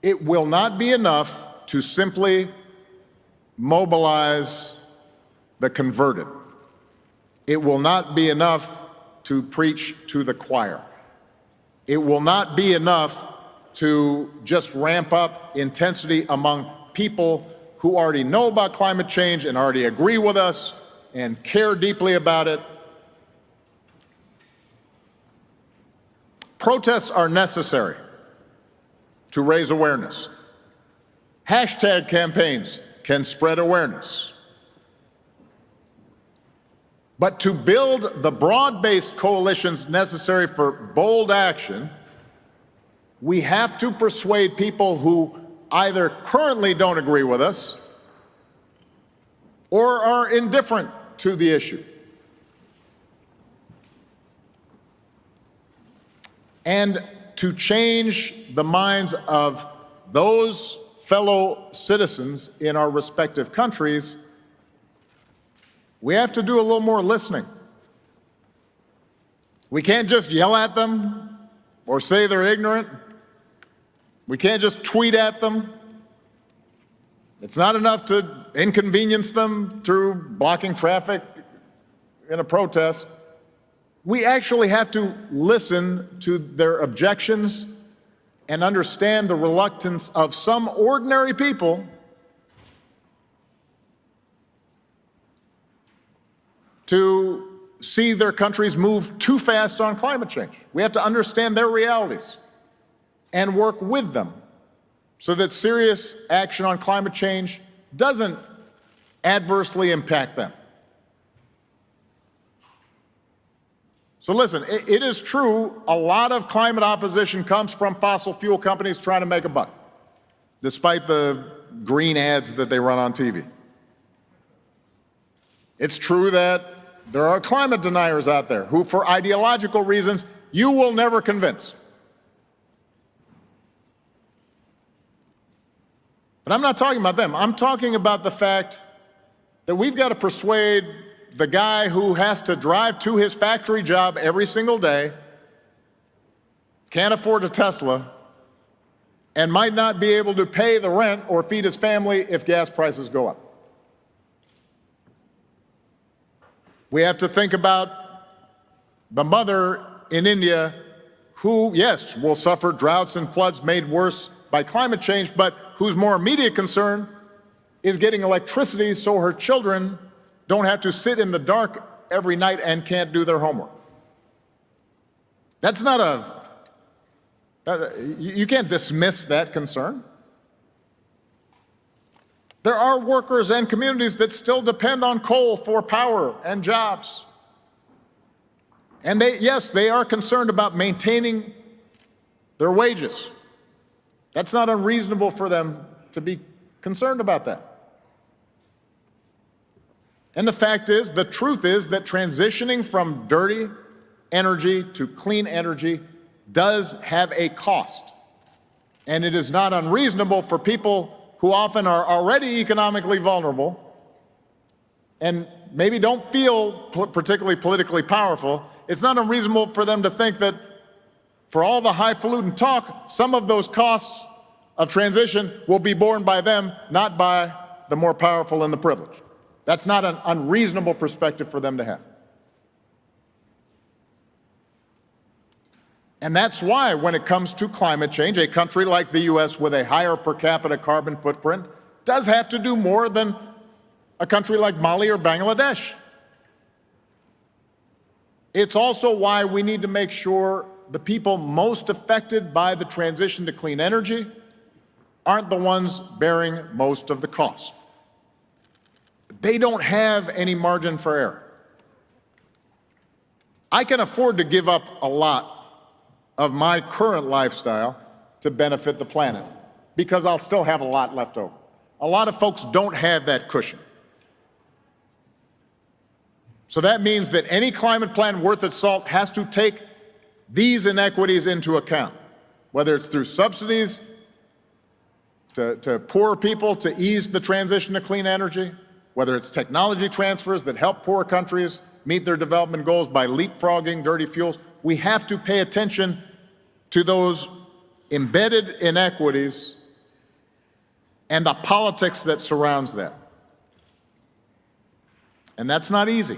It will not be enough to simply mobilize the converted. It will not be enough to preach to the choir. It will not be enough to just ramp up intensity among people who already know about climate change and already agree with us and care deeply about it. Protests are necessary to raise awareness. Hashtag campaigns can spread awareness. But to build the broad-based coalitions necessary for bold action, we have to persuade people who either currently don't agree with us or are indifferent to the issue. And to change the minds of those fellow citizens in our respective countries, we have to do a little more listening. We can't just yell at them or say they're ignorant. We can't just tweet at them. It's not enough to inconvenience them through blocking traffic in a protest. We actually have to listen to their objections and understand the reluctance of some ordinary people to see their countries move too fast on climate change. We have to understand their realities and work with them so that serious action on climate change doesn't adversely impact them. So listen, it is true, a lot of climate opposition comes from fossil fuel companies trying to make a buck, despite the green ads that they run on TV. It's true that there are climate deniers out there who, for ideological reasons, you will never convince. But I'm not talking about them. I'm talking about the fact that we've got to persuade the guy who has to drive to his factory job every single day, can't afford a Tesla, and might not be able to pay the rent or feed his family if gas prices go up. We have to think about the mother in India who, yes, will suffer droughts and floods made worse by climate change, but whose more immediate concern is getting electricity so her children don't have to sit in the dark every night and can't do their homework. That's not you can't dismiss that concern. There are workers and communities that still depend on coal for power and jobs. And yes, they are concerned about maintaining their wages. That's not unreasonable for them to be concerned about that. And the fact is, the truth is that transitioning from dirty energy to clean energy does have a cost. And it is not unreasonable for people who often are already economically vulnerable and maybe don't feel particularly politically powerful, it's not unreasonable for them to think that for all the highfalutin talk, some of those costs of transition will be borne by them, not by the more powerful and the privileged. That's not an unreasonable perspective for them to have. And that's why, when it comes to climate change, a country like the US with a higher per capita carbon footprint does have to do more than a country like Mali or Bangladesh. It's also why we need to make sure the people most affected by the transition to clean energy aren't the ones bearing most of the cost. They don't have any margin for error. I can afford to give up a lot of my current lifestyle to benefit the planet because I'll still have a lot left over. A lot of folks don't have that cushion. So that means that any climate plan worth its salt has to take these inequities into account, whether it's through subsidies to poor people to ease the transition to clean energy, whether it's technology transfers that help poor countries meet their development goals by leapfrogging dirty fuels. We have to pay attention to those embedded inequities and the politics that surrounds that. And that's not easy.